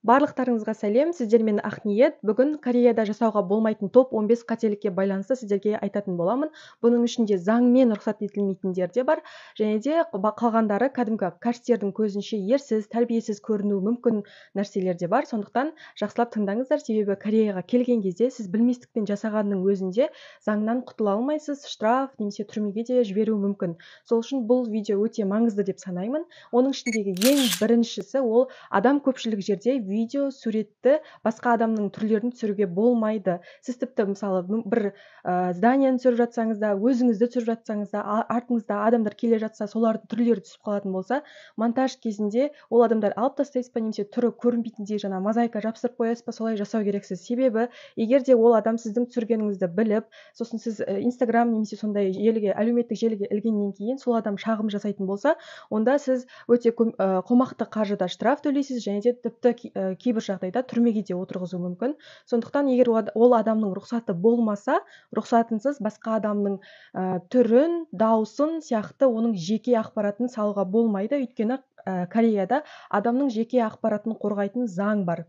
Барлықтарыңызға сәлем, сіздермен Ақниет. Бүгін Кореяда жасауға болмайтын топ 15 қателікке байланысты сіздерге айтатын боламын. Бұның ішінде заңмен рұқсат етілмейтіндер де бар, және де қалғандары кәдімгі кәрістердің көзінше ерсіз, тәрбиесіз көрінуі мүмкін нәрселер де бар. Сондықтан жақсылап тыңдаңыздар, себебі Кореяға келген кезде сіз білместікпен жасағанның өзінде заңнан құтыла алмайсыз, штраф немесе түрмеге де жіберуі мүмкін. Сол үшін бұл видео өте маңызды деп санаймын. Оның ішіндегі ең біріншісі ол адам көпшілік жерде видео, суретті басқа адамның түрлерін түсіруге болмайды. Сіз тіпті мысалы бір зданияны түсіріп жатсаңыз да, өзіңізді түсіріп жатсаңыз да, артыңызда адамдар келе жатса, солардың түрлері түсіп қалатын болса, монтаж кезінде ол адамдар алып тастайсыз ба, немесе түрі көрінбейтіндей жаңа мозаика жапсырып қоясыз ба, солай жасау керексіз. Себебі егер де ол адам сіздің түсіргеніңізді біліп, сосын сіз Instagram немесе сондай желіге, әлеуметтік желіге ілгеннен кейін сол адам шағым жасайтын болса, онда сіз өте қомақты қаржыда штраф төлейсіз, және де тіпті кейбір жағдайда түрмеге де отырғызуы мүмкін. Сондықтан егер ол адамның рұқсаты болмаса, рұқсатынсыз басқа адамның түрін, дауысын сияқты оның жеке ақпаратын салуға болмайды. Өйткені Кореяда адамның жеке ақпаратын қорғайтын заң бар.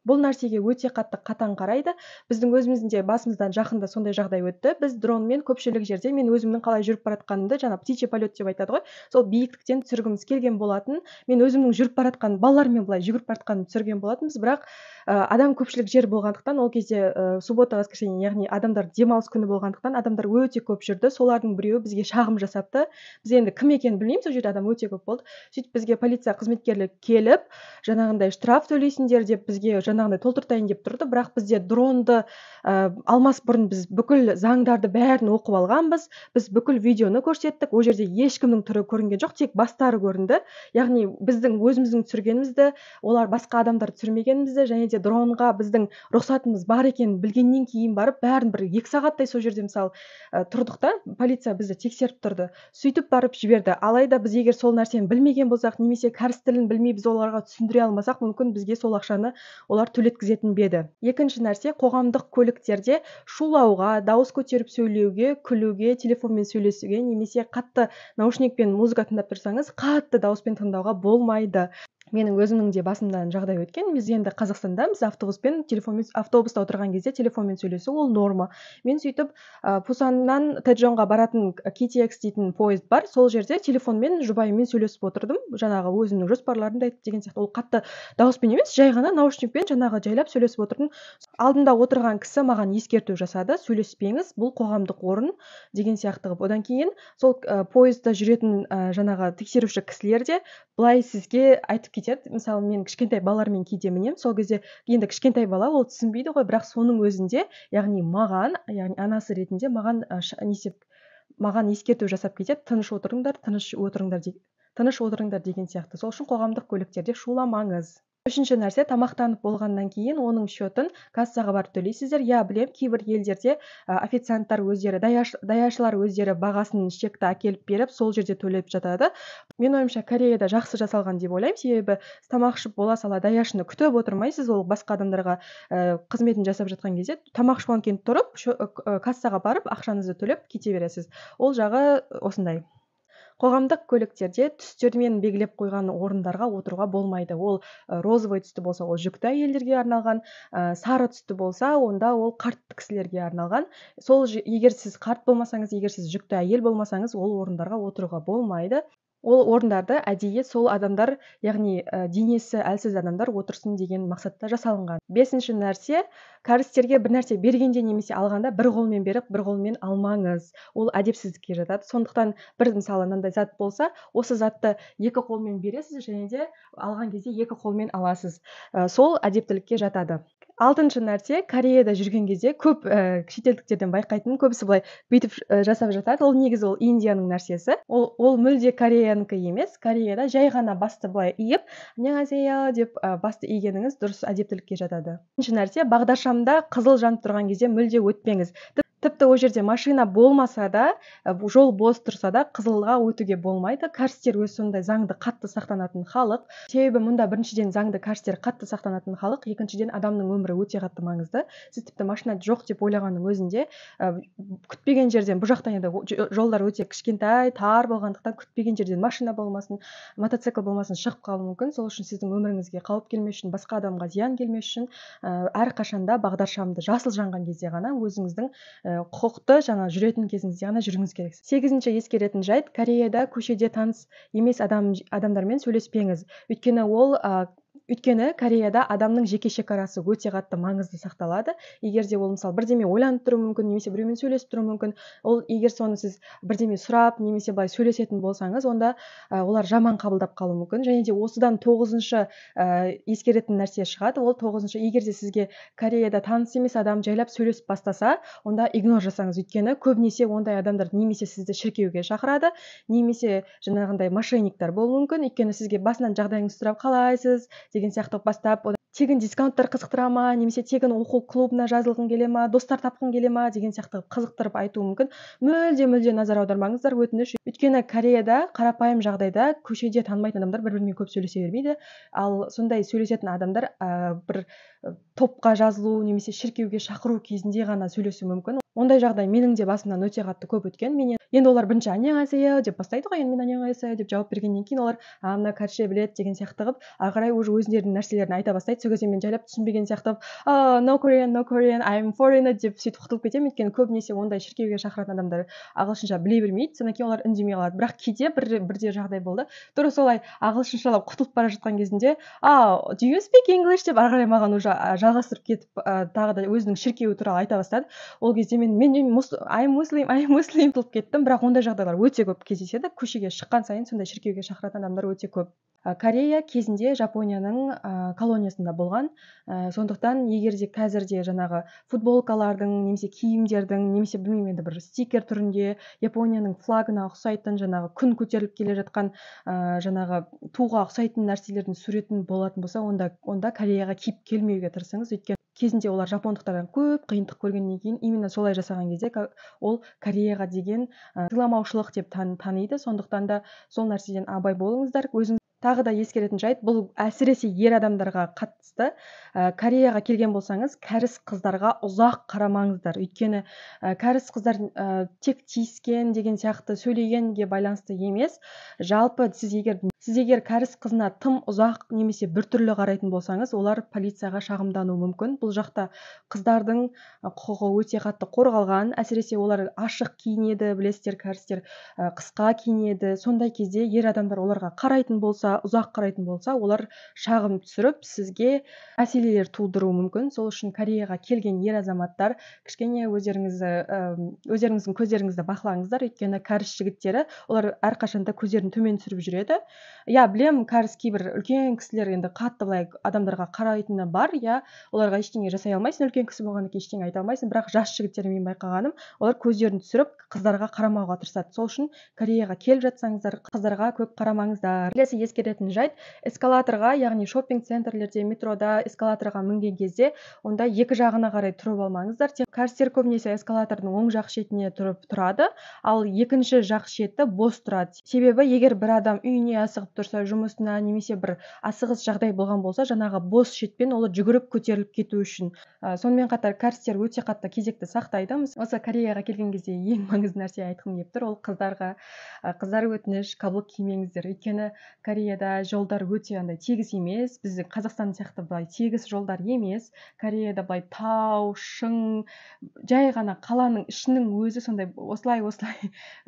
Бұл нәрсеге өте қатаң қарайды. Біздің өзіміздің де басымыздан жақында сондай жағдай өтті. Біз дронмен көпшілік жерде, мен өзімнің қалай жүріп баратқанымды, жаңа птичий полет деп айтады ғой, сол биіктіктен түсіргіміз келген болатын. Мен өзімнің жүріп баратқан балалармен былай жүгіріп баратқанымды түсірген болатынбыз, бірақ адам көпшілік жер болғандықтан, ол кезде суббота, воскресенье, яғни адамдар демалыс күні болғандықтан, адамдар өте көп жүрді. Солардың біреуі бізге шағым жасапты. Біз енді кім екенін білмейміз, сол жерде адам өте көп болды. Сөйтіп бізге полиция қызметкерлері келіп, жаңағындай штраф төлейсіңдер деп бізге жаңағындай толтыртайын деп тұрды. Бірақ бізде дронды алмас бұрын біз бүкіл заңдарды бәрін оқып алғанбыз. Біз бүкіл видеоны көрсеттік. Ол жерде ешкімнің түрі көрінген жоқ, тек бастары көрінді. Яғни біздің өзіміздің түсіргенімізді, олар басқа адамдар түсірмегенімізді, және де дронға біздің рұқсатымыз бар екенін білгеннен кейін барып, бәрін бір 2 сағаттай сол жерде мысалы тұрдық та, полиция бізді тексеріп тұрды. Сөйтіп барып жіберді. Алайда біз егер сол нәрсені білмеген болсақ, немесе кәріс тілін білмей біз оларға түсіндіре алмасақ, мүмкін бізге сол ақшаны олар төлеткізетін беді. Екінші нәрсе, қоғамдық көліктерде шулауға, дауыс көтеріп сөйлеуге, күлуге, телефонмен сөйлесуге, немесе қатты наушникпен музыка тыңдап тұрсаңыз, қатты дауыспен тыңдауға болмайды. Менің өзімнің де басымдан жағдай өткен. Біз енді Қазақстанда автобуста отырған кезде телефонмен сөйлесу ол норма. Мен сөйтіп Пусаннан Тэджонға баратын KTX дейтін поезд бар. Сол жерде телефонмен жұбайыммен сөйлесіп отырдым. Жаңағы өзімнің жоспарларымды айтып деген сияқты. Ол қатты дауыспен емес, жай ғана наушникпен жаңағы жайлап сөйлесіп отырдым. Алдымда отырған кісі маған ескерту жасады: сөйлеспеңіз, бұл қоғамдық орын деген сияқты. Одан кейін сол поездда жүретін жаңағы тексеруші кісілер де былай сізге айтып кетеді. Мысалы, мен кішкентай балалармен кейде мінемін. Сол кезде енді кішкентай бала ол түсінбейді ғой, бірақ соның өзінде, яғни маған, яғни анасы ретінде маған ескерту жасап кетеді: тыныш отырыңдар деген сияқты. Сол үшін қоғамдық көліктерде шуламаңыз. Үшінші нәрсе, тамақтанып болғаннан кейін оның счетін кассаға барып төлейсіздер. Я білем, кейбір елдерде официанттар өздері, даяшылар өздері бағасын шекті әкеліп беріп, сол жерде төлеп жатады. Мен ойымша Кореяда жақсы жасалған деп ойлаймын, себебі тамақ ішіп бола сала даяшыны күтіп отырмайсыз. Ол басқа адамдарға қызметін жасап жатқан кезде тамақ ішіп кейін тұрып, кассаға барып ақшаңызды төлеп кете бересіз. Ол жағы осындай. Қоғамдық көліктерде түстермен белгілеп қойған орындарға отыруға болмайды. Ол розовый түсті болса, ол жүкті әйелдерге арналған, сары түсті болса, онда ол қартты кісілерге арналған. Егер сіз қарт болмасаңыз, егер сіз жүкті әйел болмасаңыз, ол орындарға отыруға болмайды. Ол орындарды әдейі сол адамдар, яғни денесі әлсіз адамдар отырсын деген мақсатта жасалынған. Бесінші нәрсе, кәрістерге бір нәрсе бергенде немесе алғанда бір қолмен беріп, бір қолмен алмаңыз. Ол әдепсіздікке жатады. Сондықтан бір мысалы мынандай зат болса, осы затты 2 қолмен бересіз, және де алған кезде 2 қолмен аласыз. Сол әдептілікке жатады. Алтыншы нәрсе, Кореяда жүрген кезде көп шетелдіктерден байқайтын, көбісі былай бүйтіп жасап жатады. Ол негізі ол Индияның нәрсесі. Ол мүлде Кореянікі емес. Кореяда жай ғана басты былай иіп, «Ан녕하세요» деп басты игеніңіз дұрыс әдептілікке жатады. Екінші нәрсе, бағдаршамда қызыл жанып тұрған кезде мүлде өтпеңіз. Тіпті ол жерде машина болмаса да, жол бос тұрса да қызылға өтуге болмайды. Кәрістер өзі сондай заңды қатты сақтанатын халық. Себебі мұнда біріншіден заңды кәрістер қатты сақтанатын халық, екіншіден адамның өмірі өте қатты маңызды. Сіз тіпті машина жоқ деп ойлағанның өзінде күтпеген жерден, бұл жақтан енді жолдар өте кішкентай, тар болғандықтан күтпеген жерден машина болмасын, мотоцикл болмасын шығып қалуы мүмкін. Сол үшін сіздің өміріңізге қауіп келмес үшін, басқа адамға зиян келмес үшін әрқашанда бағдаршамды жасыл жанған кезде ғана өзіңіздің құқықты жаңа жүретін кезіңізде ғана жүріңіз керек. Сегізінші ескеретін жайт, Кореяда көшеде таныс емес адамдармен сөйлеспеңіз. Өйткені Кореяда адамның жеке шекарасы өте қатты маңызды сақталады. Егер де ол мысалы бірдеме ойланып тұруы мүмкін, немесе біреумен сөйлесіп тұруы мүмкін, ол егер соны сіз бірдеме сұрап, немесе былай сөйлесетін болсаңыз, онда олар жаман қабылдап қалуы мүмкін. Және де осыдан тоғызыншы ескеретін нәрсе шығады. Ол тоғызыншы, егер де сізге Кореяда таныс емес адам жайлап сөйлесіп бастаса, онда игнор жасаңыз. Өйткені көбінесе ондай адамдар немесе сізді шіркеуге шақырады, немесе жаңағындай мошенниктер болуы мүмкін. Өйткені сізге басынан жағдайыңызды сұрап қалайсыз деген сияқты бастап, тегін дискаунттар қызықтыра ма, немесе тегін оқу клубына жазылғың келе ма, достар тапқың келе ма деген сияқты қызықтырып айтуы мүмкін. Мүлде назар аудармаңыздар, өтініш. Өйткені Кореяда қарапайым жағдайда көшеде танымайтын адамдар бір-бірімен көп сөйлесе бермейді. Ал сондай сөйлесетін адамдар бір топқа жазылу немесе шіркеуге шақыру кезінде ғана сөйлесу мүмкін. Ондай жағдай менің де басымнан өте қатты көп өткен. Енді олар бірінші аньяңасеё деп бастайды ғой, енді мен аньяңасеё деп жауап бергеннен кейін олар мына кәрше біледі деген сияқты қылып, ары қарай уже өздерінің нәрселерін айта бастайды. Сол кезде мен жайлап түсінбеген сияқты no Korean, I'm foreigner деп сөйтіп құтылып кетемін. Өйткені көбінесе ондай шіркеуге шақыратын адамдар ағылшынша біле бермейді. Содан кейін олар үндемей қалады. Бірақ кейде бірде жағдай болды. Тура солай ағылшыншалап құтылып бара жатқан кезінде, do you speak English деп ары қарай маған уже жалғастырып кетіп, тағы да өзінің шіркеуі туралы айта бастады. Ол кезде I'm Muslim тұлып кеттім. Бірақ ондай жағдайлар өте көп кездеседі. Көшеге шыққан сайын сондай шіркеуге шақыратын адамдар өте көп. Корея кезінде Жапонияның колониясында болған. Сондықтан егер де қазірде жаңағы футболкалардың, немесе киімдердің, немесе білмеймін енді бір стикер түрінде Японияның флагына ұқсайтын, жаңағы күн көтеріліп келе жатқан жаңағы туға ұқсайтын нәрселердің суретін болатын болса, онда Кореяға киіп келмеуге тырысыңыз. Өйткені кезінде олар жапондықтардан көп қиындық көргеннен кейін именно солай жасаған кезде ол Кореяға деген сыйламаушылық деп таниды. Сондықтан да сол нәрседен абай болыңыздар. Тағы да ескеретін жайт, бұл әсіресе ер адамдарға қатысты. Кореяға келген болсаңыз, кәріс қыздарға ұзақ қарамаңыздар. Өйткені кәріс қыздар тек тиіскен деген сияқты сөйлегенге байланысты емес. Жалпы сіз егер кәріс қызына тым ұзақ немесе біртүрлі қарайтын болсаңыз, олар полицияға шағымдануы мүмкін. Бұл жақта қыздардың құқығы өте қатты қорғалған. Әсіресе олар ашық киінеді, білесіздер, кәрістер қысқа киінеді. Сондай кезде ер адамдар оларға қарайтын болса, ұзақ қарайтын болса, олар шағым түсіріп сізге мәселелер тудыруы мүмкін. Сол үшін Кореяға келген ер азаматтар кішкене өздеріңіздің көздеріңізді бақылаңыздар. Өйткені кәріс жігіттері, олар әрқашанда көздерін төмен түсіріп жүреді. Білем, кәріс кейбір үлкен кісілер енді қатты былай адамдарға қарайтыны бар, оларға ештеңе жасай алмайсың, үлкен кісі болғаннан кейін ештеңе айта алмайсың. Бірақ жас жігіттер мен байқағаным, олар көздерін түсіріп қыздарға қарамауға тырысады. Сол үшін Кореяға келіп жатсаңыздар, қыздарға көп қарамаңыздар. Келесі ескеретін жайт, эскалаторға, яғни шоппинг центрлерде, метрода эскалаторға мінген кезде, онда екі жағына қарай тұрып алмаңыздар. Кәрістер көбінесе эскалатордың оң жақ шетіне тұрады, ал екінші жақ шеті бос тұрады. Себебі егер бір адам үйіне асығып тұрса, жұмысына, немесе бір асығыс жағдай болған болса, жаңағы бос шетпен ол жүгіріп көтеріліп кету үшін. Сонымен қатар кәрістер өте қатты кезекті сақтайды. Осы Кореяға келген кезде ең маңызды нәрсе айтқым келіп тұр, ол қыздар өтініш каблук кимеңіздер. Өйткені Кореяда жолдар өте тегіс емес, біздің Қазақстан сияқты былай тегіс жолдар емес. Кореяда былай тау, шың, жай ғана қаланың ішінің өзі сондай осылай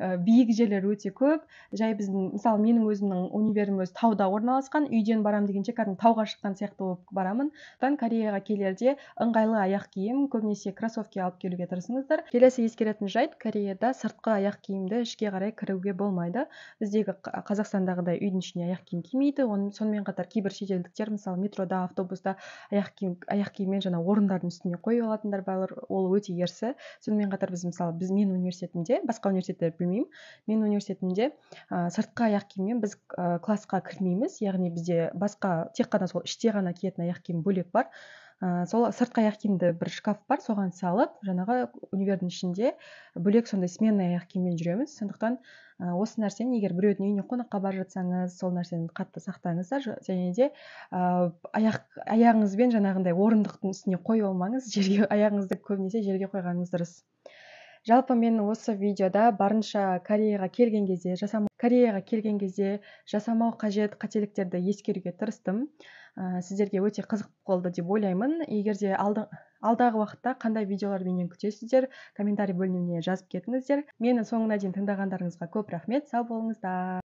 биік жерлер өте көп. Жай біздің, мысалы менің өзімнің универім өзі тауда орналасқан, үйден барам дегенше кәдімгі тауға шыққан сияқты болып барамын. Кореяға келерде ыңғайлы аяқ киім, көбінесе кроссовки алып келуге тырысыңыздар. Келесі ескеретін жайт, Кореяда сыртқы аяқ киімді ішке қарай кіруге болмайды. Біздегі Қазақстандағыдай үйдің ішіне аяқ киім кимейді. Сонымен қатар кейбір шетелдіктер, мысалы метрода, автобуста аяқ киіммен жаңа орындардың үстіне қойып алатындар бар, ол өте ерсі. Сонымен қатар мен университетімде, басқа университеттерді білмеймін, мен университетімде сыртқы аяқ киіммен біз классқа кірмейміз, яғни бізде басқа тек қана сол іште ғана киетін аяқ киім бөлек бар. сол сыртқы аяқ киімді бір шкаф бар, соған салып, жаңағы универдің ішінде бөлек сондай сменный аяқ киіммен жүреміз. Сондықтан осы нәрсені егер біреудің үйіне қонаққа бара жатсаңыз, сол нәрсені қатты сақтаңыздар және де аяғыңызбен жаңағындай орындықтың үстіне қойып алмаңыз, жерге аяғыңызды көбінесе жерге қойғаныңыз дұрыс. Жалпы мен осы видеода барынша Кореяға келген кезде жасамау қажет қателіктерді ескеруге тырыстым. Сіздерге өте қызық болды деп ойлаймын. Егер де алдағы уақытта қандай видеолар менен күтесіздер, комментарий бөліміне жазып кетіңіздер. Мені соңына дейін тыңдағандарыңызға көп рахмет. Сау болыңыздар.